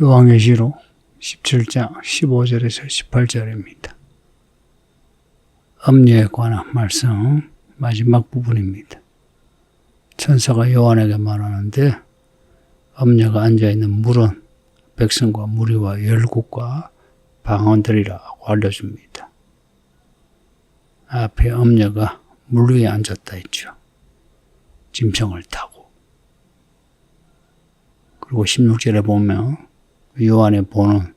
요한계시록 17장 15절에서 18절입니다. 음녀에 관한 말씀 마지막 부분입니다. 천사가 요한에게 말하는데 음녀가 앉아있는 물은 백성과 무리와 열국과 방언들이라고 알려줍니다. 앞에 음녀가 물 위에 앉았다 했죠. 짐승을 타고. 그리고 16절에 보면 요한에 보는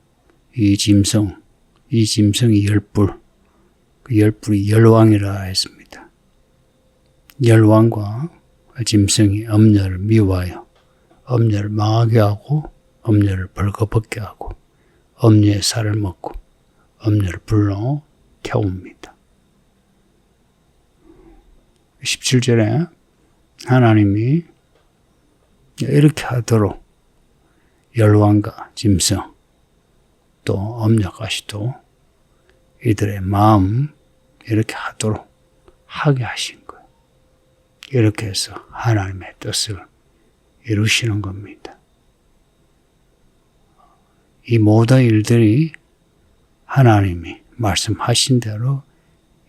이 짐승이 열불, 그 열불이 열왕이라 했습니다. 열왕과 짐승이 음녀를 미워하여 음녀를 망하게 하고 음녀를 벌거벗게 하고 음녀의 살을 먹고 음녀를 불러 태웁니다. 17절에 하나님이 이렇게 하도록 열왕과 짐승 또 음녀까지도 이들의 마음 이렇게 하도록 하게 하신 거예요. 이렇게 해서 하나님의 뜻을 이루시는 겁니다. 이 모든 일들이 하나님이 말씀하신 대로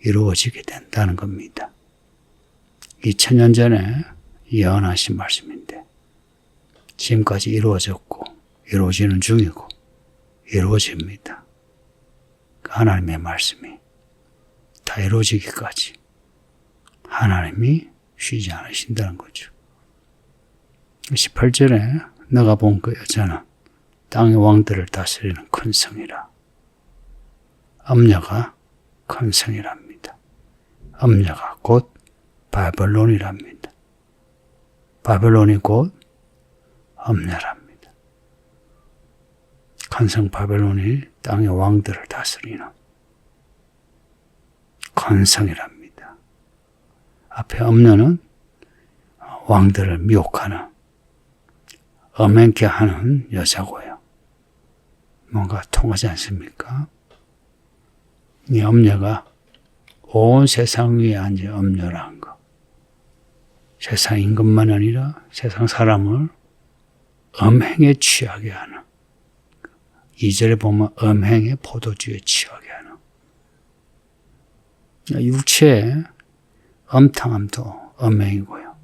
이루어지게 된다는 겁니다. 2000년 전에 예언하신 말씀인데 지금까지 이루어졌고 이루어지는 중이고 이루어집니다. 하나님의 말씀이 다 이루어지기까지 하나님이 쉬지 않으신다는 거죠. 18절에 너가 본 그 여자는 땅의 왕들을 다스리는 큰 성이라. 음녀가 큰 성이랍니다. 음녀가 곧 바벨론이랍니다. 바벨론이 곧 음녀랍니다. 큰 성 바벨론이 땅의 왕들을 다스리는 큰 성이랍니다. 앞에 음녀는 왕들을 미혹하는 음행케 하는 여자고요. 뭔가 통하지 않습니까? 이 음녀가 온 세상 위에 앉아 음녀라는 거. 세상 임금만 아니라 세상 사람을 음행에 취하게 하는 2절에 보면 음행의 포도주에 취하게 하는 육체의 음탕함도 음행이고요.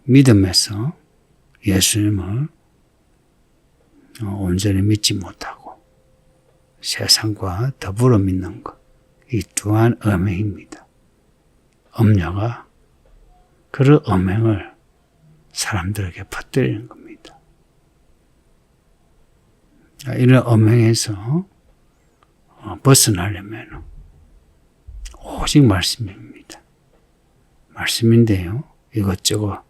믿음에서 예수님을 온전히 믿지 못하고 세상과 더불어 믿는 것, 이 또한 음행입니다. 음녀가 그런 음행을 사람들에게 퍼뜨리는 겁니다. 이런 음행에서 벗어나려면 오직 말씀입니다. 말씀인데요. 이것저것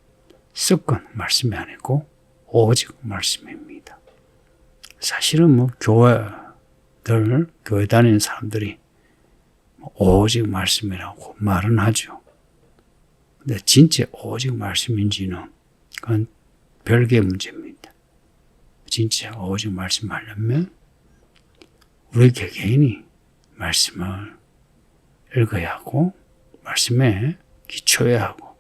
습관 말씀이 아니고 오직 말씀입니다. 사실은 교회 다니는 사람들이 오직 말씀이라고 말은 하죠. 근데 진짜 오직 말씀인지는 그건 별개의 문제입니다. 진짜 오직 말씀하려면 우리 개개인이 말씀을 읽어야 하고 말씀에 기초해야 하고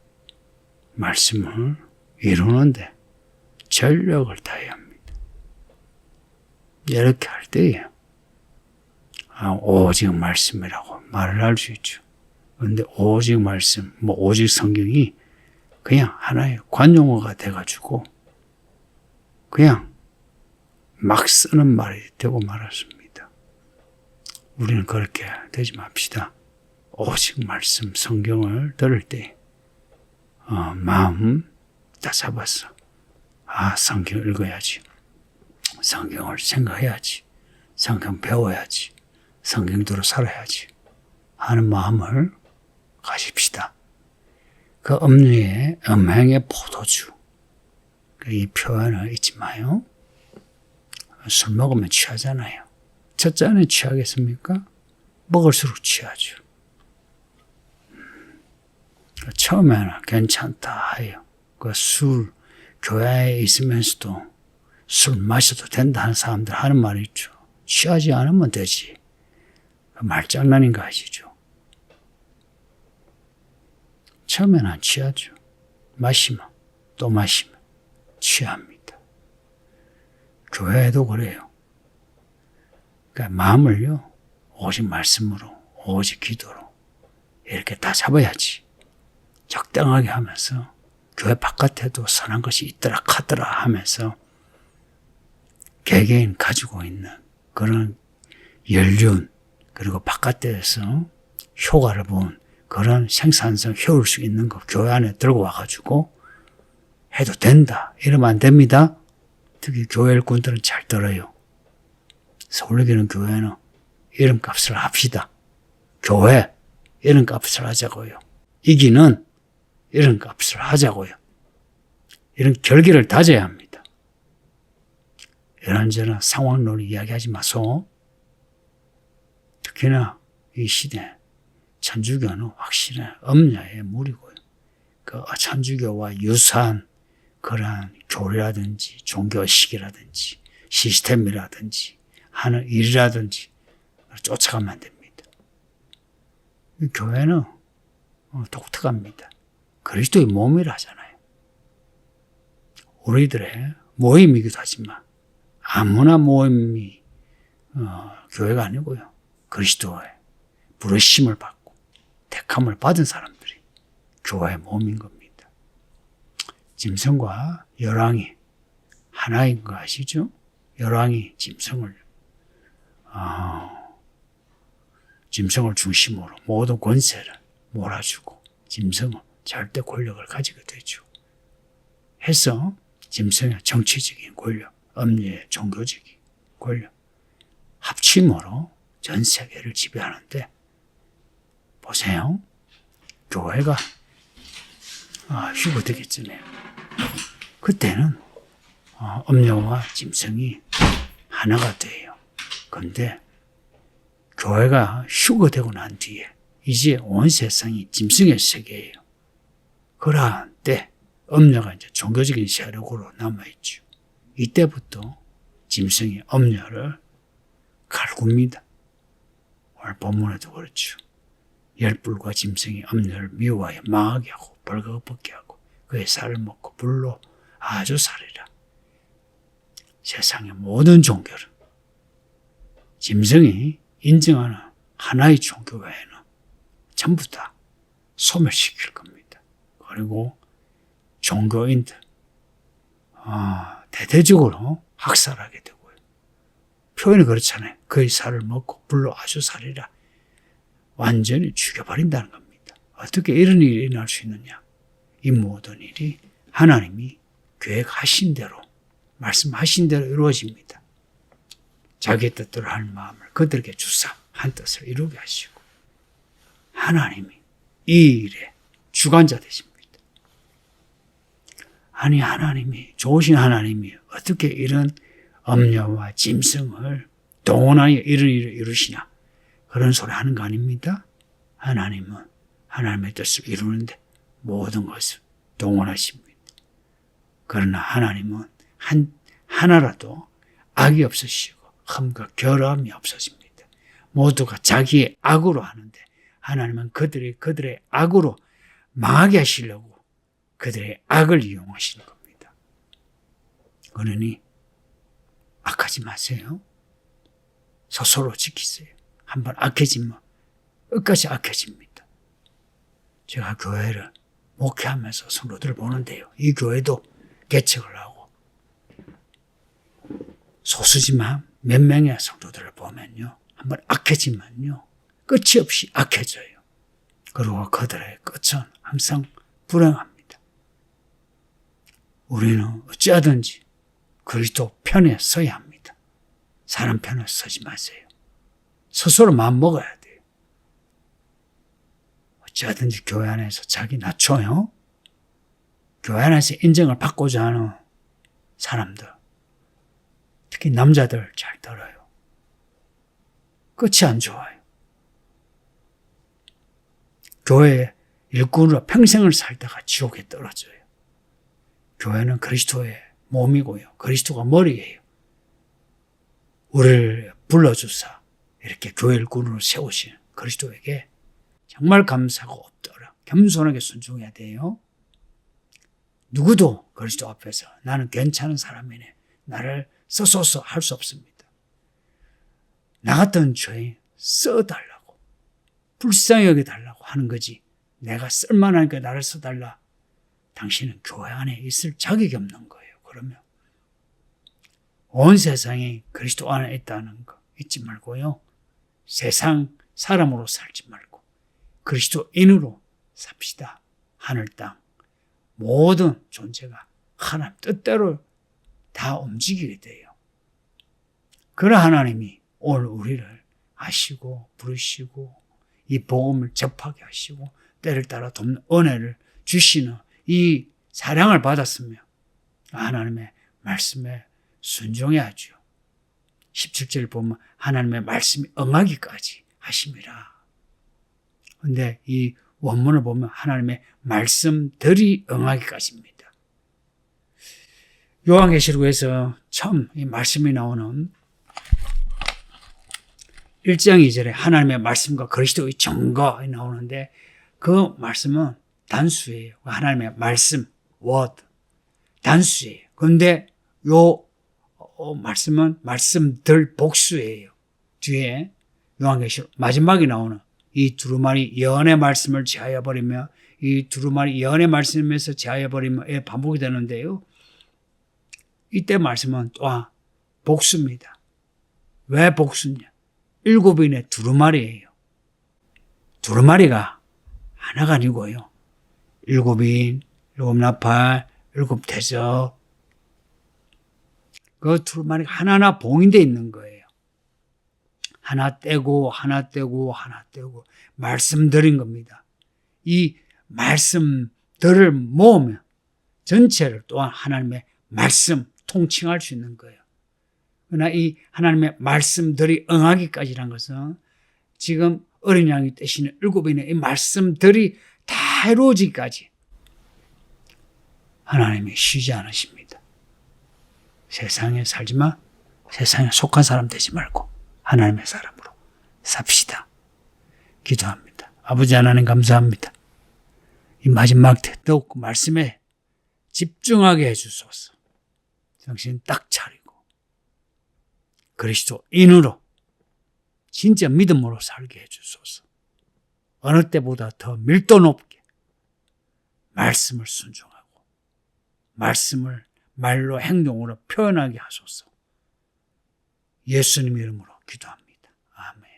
말씀을 이루는데 전력을 다해야 합니다. 이렇게 할 때에 오직 말씀이라고 말을 할 수 있죠. 그런데 오직 말씀, 오직 성경이 그냥 하나의 관용어가 돼가지고 그냥 막 쓰는 말이 되고 말았습니다. 우리는 그렇게 되지 맙시다. 오직 말씀, 성경을 들을 때 마음 다 잡았어. 성경 읽어야지. 성경을 생각해야지. 성경 배워야지. 성경대로 살아야지. 하는 마음을 가집시다. 그 음녀의 음행의 포도주. 이 표현을 잊지 마요. 술 먹으면 취하잖아요. 첫 잔에 취하겠습니까? 먹을수록 취하죠. 처음에는 괜찮다 해요. 그 술, 교회에 있으면서도 술 마셔도 된다 하는 사람들 하는 말이 있죠. 취하지 않으면 되지. 말장난인 거 아시죠? 처음에는 안 취하죠. 마시면 또 마시면 취합니다. 교회도 그래요. 그러니까 마음을요, 오직 말씀으로, 오직 기도로 이렇게 다 잡아야지. 적당하게 하면서 교회 바깥에도 선한 것이 있더라 카더라 하면서 개개인 가지고 있는 그런 연륜, 그리고 바깥에서 효과를 본 그런 생산성, 효율성 있는 거 교회 안에 들고 와가지고 해도 된다. 이러면 안 됩니다. 특히 교회 일꾼들은 잘 들어요. 서울교회는 교회는 이름값을 합시다. 교회 이름값을 하자고요. 이기는 이름값을 하자고요. 이런 결기를 다져야 합니다. 이런저런 상황론을 이야기하지 마소. 특히나 이 시대 천주교는 확실히 엄야의 물이고요. 그 천주교와 유사한 그러한 교리라든지 종교식이라든지 시스템이라든지 하는 일이라든지 쫓아가면 안 됩니다. 교회는 독특합니다. 그리스도의 몸이라 하잖아요. 우리들의 모임이기도 하지만 아무나 모임이 교회가 아니고요. 그리스도의 부르심을 받고 택함을 받은 사람들이 교회의 몸인 겁니다. 짐승과 열왕이 하나인 거 아시죠? 열왕이 짐승을 중심으로 모든 권세를 몰아주고 짐승은 절대 권력을 가지게 되죠. 해서 짐승의 정치적인 권력, 엄리의 종교적인 권력, 합침으로 전 세계를 지배하는데 보세요. 교회가 휴거되기 전에 그때는 엄려와 짐승이 하나가 돼요. 그런데 교회가 휴거되고 난 뒤에 이제 온 세상이 짐승의 세계예요. 그러한 때 엄려가 이제 종교적인 세력으로 남아있죠. 이때부터 짐승이 엄려를 갈굽니다. 오늘 본문에도 그렇죠. 열불과 짐승이 엄려를 미워하여 망하게 하고 벌거벗게 하고 그의 살을 먹고 불로 아주 살이라. 세상의 모든 종교를 짐승이 인정하는 하나의 종교 외에는 전부 다 소멸시킬 겁니다. 그리고 종교인들 대대적으로 학살하게 되고요. 표현이 그렇잖아요. 그의 살을 먹고 불로 아주 살이라. 완전히 죽여버린다는 겁니다. 어떻게 이런 일이 일어날 수 있느냐. 이 모든 일이 하나님이 계획하신 대로 말씀하신 대로 이루어집니다. 자기의 뜻대로 할 마음을 그들에게 주사 한 뜻을 이루게 하시고 하나님이 이 일의 주관자 되십니다. 아니 하나님이 좋으신 하나님이 어떻게 이런 엄려와 짐승을 동원하여 이런 일을 이루시냐 그런 소리 하는 거 아닙니다. 하나님은 하나님의 뜻을 이루는데 모든 것을 동원하십니다. 그러나 하나님은 하나라도 악이 없으시고 흠과 결함이 없어집니다. 모두가 자기의 악으로 하는데 하나님은 그들의 악으로 망하게 하시려고 그들의 악을 이용하시는 겁니다. 그러니 악하지 마세요. 스스로 지키세요. 한번 악해지면 끝까지 악해집니다. 제가 교회를 목회하면서 성도들을 보는데요. 이 교회도 개척을 하고 소수지만 몇 명의 성도들을 보면요. 한번 악해지면요. 끝이 없이 악해져요. 그리고 그들의 끝은 항상 불행합니다. 우리는 어찌하든지 그리스도 편에 서야 합니다. 사람 편에 서지 마세요. 스스로 마음 먹어야 돼요. 어찌하든지 교회 안에서 자기 낮춰요. 교회 안에서 인정을 받고자 하는 사람들, 특히 남자들 잘 들어요. 끝이 안 좋아요. 교회 일꾼으로 평생을 살다가 지옥에 떨어져요. 교회는 그리스도의 몸이고요. 그리스도가 머리예요. 우리를 불러주사 이렇게 교회 일꾼으로 세우신 그리스도에게 정말 감사하고 없더라. 겸손하게 순종해야 돼요. 누구도 그리스도 앞에서 나는 괜찮은 사람이네. 나를 써서 할 수 없습니다. 나 같은 죄인 써달라고, 불쌍히 여겨달라고 하는 거지. 내가 쓸만하니까 나를 써달라. 당신은 교회 안에 있을 자격이 없는 거예요. 그러면 온 세상이 그리스도 안에 있다는 거 잊지 말고요. 세상 사람으로 살지 말고 그리스도인으로 삽시다. 하늘 땅 모든 존재가 하나님 뜻대로 다 움직이게 돼요. 그런 하나님이 오늘 우리를 아시고 부르시고 이 복음을 접하게 하시고 때를 따라 돕는 은혜를 주시는 이 사랑을 받았으며 하나님의 말씀에 순종해야죠. 17절 보면 하나님의 말씀이 응하기까지 하심이라. 근데 이 원문을 보면 하나님의 말씀들이 응하기까지입니다. 요한계시록에서 처음 이 말씀이 나오는 1장 2절에 하나님의 말씀과 그리스도의 증거가 나오는데 그 말씀은 단수예요. 하나님의 말씀, word, 단수예요. 그런데 요 말씀은 말씀들 복수예요. 뒤에 요한계시록 마지막에 나오는 이 두루마리 예언의 말씀을 제하여버리며 이 두루마리 예언의 말씀에서 제하여버리며 반복이 되는데요. 이때 말씀은 또한 복수입니다. 왜 복수냐? 7인의 두루마리예요. 두루마리가 하나가 아니고요. 7인, 7나팔, 7대접. 그 두루마리가 하나하나 봉인되어 있는 거예요. 하나 떼고 하나 떼고 하나 떼고 말씀드린 겁니다. 이 말씀들을 모으면 전체를 또한 하나님의 말씀 통칭할 수 있는 거예요. 그러나 이 하나님의 말씀들이 응하기까지란 것은 지금 어린 양이 떼시는 7인의 이 말씀들이 다 이루어지기까지 하나님이 쉬지 않으십니다. 세상에 살지만 세상에 속한 사람 되지 말고 하나님의 사람으로 삽시다. 기도합니다. 아버지 하나님 감사합니다. 이 마지막 때 더욱 말씀에 집중하게 해주소서. 정신 딱 차리고 그리스도인으로 진짜 믿음으로 살게 해주소서. 어느 때보다 더 밀도 높게 말씀을 순종하고 말씀을 말로 행동으로 표현하게 하소서. 예수님 이름으로 기도합니다. 아멘.